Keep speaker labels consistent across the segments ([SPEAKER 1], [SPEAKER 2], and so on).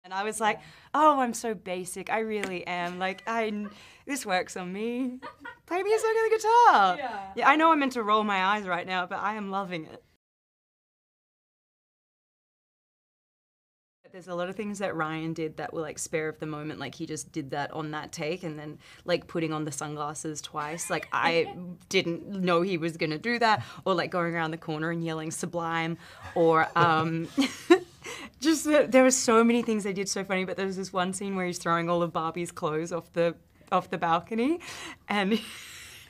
[SPEAKER 1] And I was like, oh, I'm so basic. I really am. Like, this works on me. Play me a song on the guitar. Yeah, I know I'm meant to roll my eyes right now, but I am loving it. There's a lot of things that Ryan did that were like spare of the moment, like he just did that on that take, and then like putting on the sunglasses twice. Like I didn't know he was gonna do that, or like going around the corner and yelling "Sublime," or just there were so many things they did so funny. But there was this one scene where he's throwing all of Barbie's clothes off the balcony, and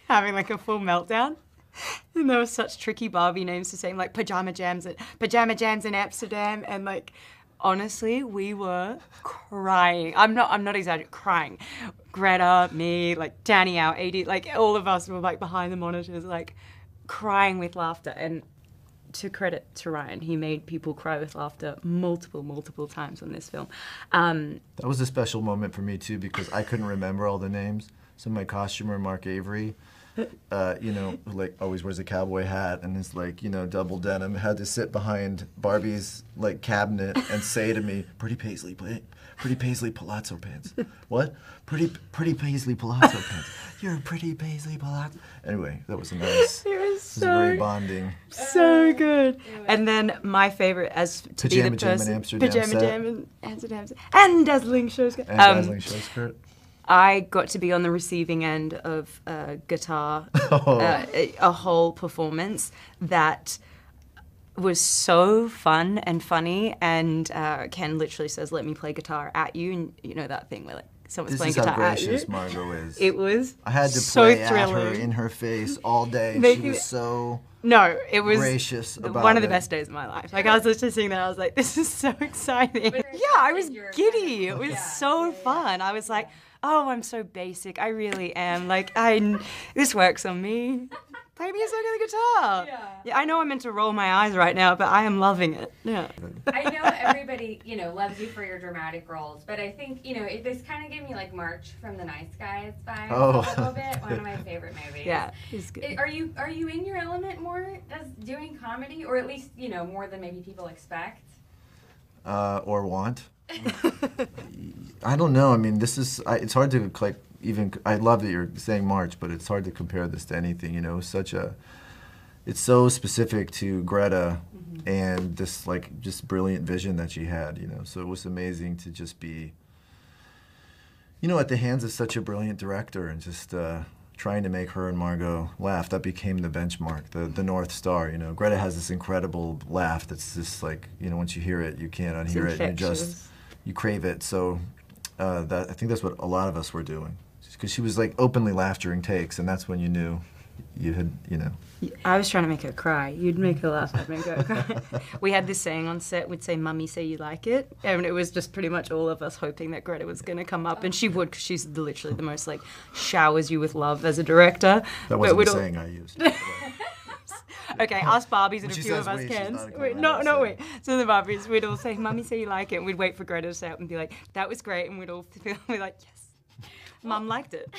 [SPEAKER 1] having like a full meltdown. And there were such tricky Barbie names to say, like Pajama Jams in Amsterdam, and like. Honestly, we were crying. I'm not exaggerating, crying. Greta, me, like Danny, our AD, like all of us were like behind the monitors, like crying with laughter. And to credit to Ryan, he made people cry with laughter multiple times on this film.
[SPEAKER 2] That was a special moment for me too, because I couldn't remember all the names. So my costumer, Mark Avery, you know, like always wears a cowboy hat and is like, you know, double denim, had to sit behind Barbie's like cabinet and say to me, pretty paisley palazzo pants. What? Pretty paisley palazzo pants. You're a pretty paisley palazzo. Anyway, that was a nice,
[SPEAKER 1] it was
[SPEAKER 2] very bonding.
[SPEAKER 1] So good. And then my favorite as to
[SPEAKER 2] Pajama
[SPEAKER 1] be the
[SPEAKER 2] Jam
[SPEAKER 1] person,
[SPEAKER 2] in Amsterdam
[SPEAKER 1] Pajama
[SPEAKER 2] set.
[SPEAKER 1] Jam in Amsterdam set. And Dazzling Show Skirt.
[SPEAKER 2] And Dazzling Show Skirt.
[SPEAKER 1] I got to be on the receiving end of guitar, a whole performance that was so fun and funny. And Ken literally says, "Let me play guitar at you," and you know that thing where like someone's playing guitar at you.
[SPEAKER 2] This is how gracious Margot is.
[SPEAKER 1] It was.
[SPEAKER 2] I had to
[SPEAKER 1] so
[SPEAKER 2] play
[SPEAKER 1] thrilling.
[SPEAKER 2] at her in her face all day. She was so.
[SPEAKER 1] No, it was
[SPEAKER 2] gracious about
[SPEAKER 1] one of the best days of my life. Like I was literally sitting there, I was like, "This is so exciting." Yeah, I was giddy. It was so fun. I was like, "Oh, I'm so basic. I really am. Like this works on me. Play me a song on the guitar." Yeah, I know I'm meant to roll my eyes right now, but I am loving it. Yeah.
[SPEAKER 3] I know everybody, you know, loves you for your dramatic roles, but I think, you know, this kind of gave me like March from the Nice Guys vibes a little bit. One of my favorite movies.
[SPEAKER 1] Yeah, it's good.
[SPEAKER 3] Are you in your element more as doing comedy, or at least, you know, more than maybe people expect?
[SPEAKER 2] Or want. I don't know. I mean, this is. It's hard to like even. I love that you're saying March, but it's hard to compare this to anything. You know, it's so specific to Greta and this like just brilliant vision that she had. You know, so it was amazing to just be. You know, at the hands of such a brilliant director, and just trying to make her and Margot laugh. That became the benchmark, the North Star. You know, Greta has this incredible laugh that's just like, you know, once you hear it, you can't unhear it. And you crave it. So I think that's what a lot of us were doing. Because she was like openly laughed during takes, and that's when you knew you had, you know.
[SPEAKER 1] I was trying to make her cry. You'd make her laugh, I'd make her cry. We had this saying on set, we'd say, "Mummy, say you like it." And it was just pretty much all of us hoping that Greta was going to come up. And she would, because she's literally the most, like, showers you with love as a director.
[SPEAKER 2] That wasn't the saying I used.
[SPEAKER 1] Okay, us Barbies and a
[SPEAKER 2] she
[SPEAKER 1] few
[SPEAKER 2] says
[SPEAKER 1] of us
[SPEAKER 2] we, she's
[SPEAKER 1] Kens.
[SPEAKER 2] not
[SPEAKER 1] Wait, no. So the Barbies, we'd all say, "Mummy, say you like it." And we'd wait for Greta to say it and be like, "That was great." And we'd all be like, "Yes. Mum liked it."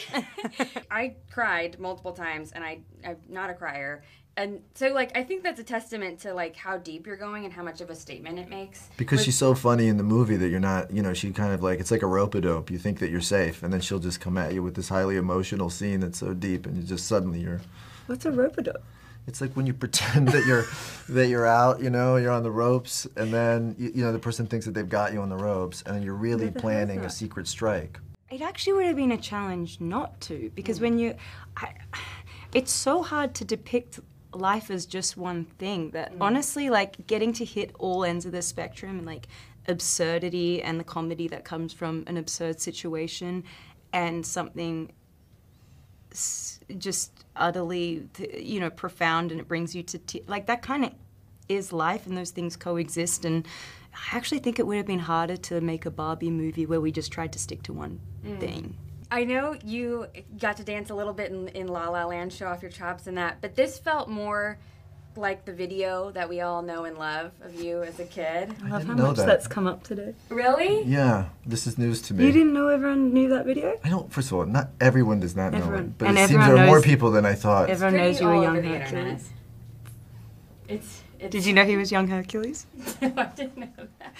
[SPEAKER 3] I cried multiple times, and I'm not a crier. And so, like, I think that's a testament to, like, how deep you're going and how much of a statement it makes.
[SPEAKER 2] Because she's so funny in the movie that you're not, you know, she kind of like, it's like a rope-a-dope. You think that you're safe, and then she'll just come at you with this highly emotional scene that's so deep, and you just suddenly you're...
[SPEAKER 1] What's a rope-a-dope?
[SPEAKER 2] It's like when you pretend that you're out, you know, you're on the ropes, and then, you know, the person thinks that they've got you on the ropes, and then you're really planning a secret strike.
[SPEAKER 1] It actually would have been a challenge not to, because when it's so hard to depict life as just one thing that honestly, like, getting to hit all ends of the spectrum and like absurdity and the comedy that comes from an absurd situation and something just utterly, you know, profound, and it brings you to like that kind of is life, and those things coexist. And I actually think it would have been harder to make a Barbie movie where we just tried to stick to one thing.
[SPEAKER 3] I know you got to dance a little bit in La La Land, show off your chops and that, but this felt more like the video that we all know and love of you as a kid.
[SPEAKER 1] I love how much that's come up today.
[SPEAKER 3] Really?
[SPEAKER 2] Yeah, this is news to me.
[SPEAKER 1] You didn't know everyone knew that video?
[SPEAKER 2] I don't, first of all, not everyone does not know it, but
[SPEAKER 1] and
[SPEAKER 2] it seems there are more people than I thought.
[SPEAKER 1] Everyone knows you were young Hercules.
[SPEAKER 3] It's
[SPEAKER 1] Did you know he was young Hercules?
[SPEAKER 3] No, I didn't know that.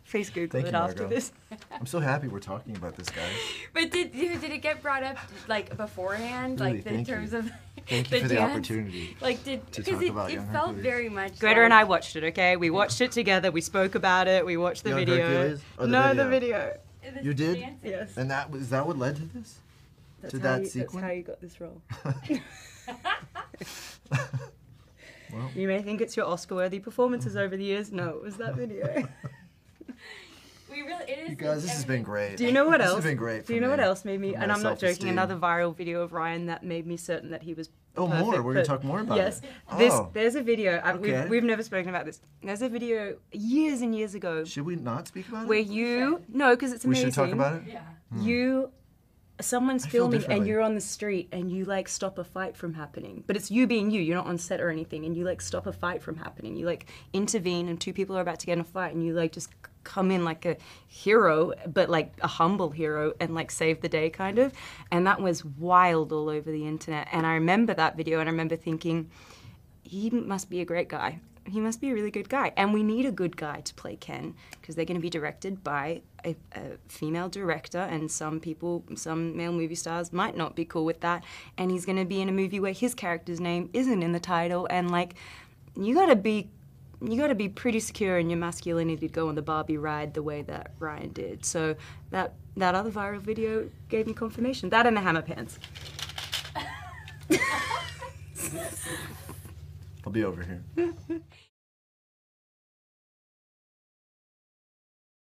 [SPEAKER 1] Please Google
[SPEAKER 2] Thank
[SPEAKER 1] it
[SPEAKER 2] you,
[SPEAKER 1] after
[SPEAKER 2] Margot.
[SPEAKER 1] this.
[SPEAKER 2] I'm so happy we're talking about this, guys.
[SPEAKER 3] But did it get brought up like beforehand,
[SPEAKER 2] Really,
[SPEAKER 3] like in
[SPEAKER 2] thank
[SPEAKER 3] terms
[SPEAKER 2] you.
[SPEAKER 3] of
[SPEAKER 2] Thank
[SPEAKER 3] the
[SPEAKER 2] you for the
[SPEAKER 3] dance?
[SPEAKER 2] opportunity.
[SPEAKER 3] Like
[SPEAKER 2] to
[SPEAKER 3] because
[SPEAKER 2] talk about
[SPEAKER 3] it
[SPEAKER 2] Young
[SPEAKER 3] felt
[SPEAKER 2] Hercules.
[SPEAKER 3] very much.
[SPEAKER 1] Greta
[SPEAKER 3] like,
[SPEAKER 1] and I watched it, okay? We watched it together. We spoke about it. We watched the
[SPEAKER 2] Young
[SPEAKER 1] video.
[SPEAKER 2] Hercules? Or the
[SPEAKER 1] no,
[SPEAKER 2] video?
[SPEAKER 1] the video.
[SPEAKER 3] this
[SPEAKER 2] You did?
[SPEAKER 3] dancing.
[SPEAKER 1] Yes.
[SPEAKER 2] And is that what led to this? To that sequence?
[SPEAKER 1] That's how you got this role.
[SPEAKER 2] Well,
[SPEAKER 1] You may think it's your Oscar-worthy performances over the years. No, it was that video.
[SPEAKER 3] We really it is.
[SPEAKER 2] you guys, this has been great.
[SPEAKER 1] Do you know what
[SPEAKER 2] This
[SPEAKER 1] else?
[SPEAKER 2] has been great.
[SPEAKER 1] Do you
[SPEAKER 2] for
[SPEAKER 1] know what
[SPEAKER 2] me,
[SPEAKER 1] else made me?
[SPEAKER 2] for
[SPEAKER 1] And
[SPEAKER 2] my
[SPEAKER 1] I'm not joking.
[SPEAKER 2] self-esteem.
[SPEAKER 1] Another viral video of Ryan that made me certain that he was.
[SPEAKER 2] Oh,
[SPEAKER 1] perfect,
[SPEAKER 2] more? We're gonna
[SPEAKER 1] but-
[SPEAKER 2] talk more about
[SPEAKER 1] yes.
[SPEAKER 2] it.
[SPEAKER 1] This,
[SPEAKER 2] Oh.
[SPEAKER 1] there's a video.
[SPEAKER 2] Okay.
[SPEAKER 1] We've never spoken about this. There's a video years and years ago
[SPEAKER 2] Should we not speak about
[SPEAKER 1] where
[SPEAKER 2] it?
[SPEAKER 1] you no, because it's
[SPEAKER 2] We
[SPEAKER 1] amazing.
[SPEAKER 2] should talk about it?
[SPEAKER 3] Yeah.
[SPEAKER 1] Someone's
[SPEAKER 2] I feel
[SPEAKER 1] filming and
[SPEAKER 2] differently.
[SPEAKER 1] you're on the street and you like stop a fight from happening. But it's you being you. You're not on set or anything, and you like stop a fight from happening. You like intervene, and two people are about to get in a fight, and you like just come in like a hero, but like a humble hero, and like save the day kind of. And that was wild all over the internet. And I remember that video, and I remember thinking, he must be a great guy. He must be a really good guy. And we need a good guy to play Ken, because they're going to be directed by a female director, and some male movie stars might not be cool with that. And he's going to be in a movie where his character's name isn't in the title, and like, you got to be pretty secure in your masculinity to go on the Barbie ride the way that Ryan did. So that other viral video gave me confirmation. That and the hammer pants.
[SPEAKER 2] I'll be over here.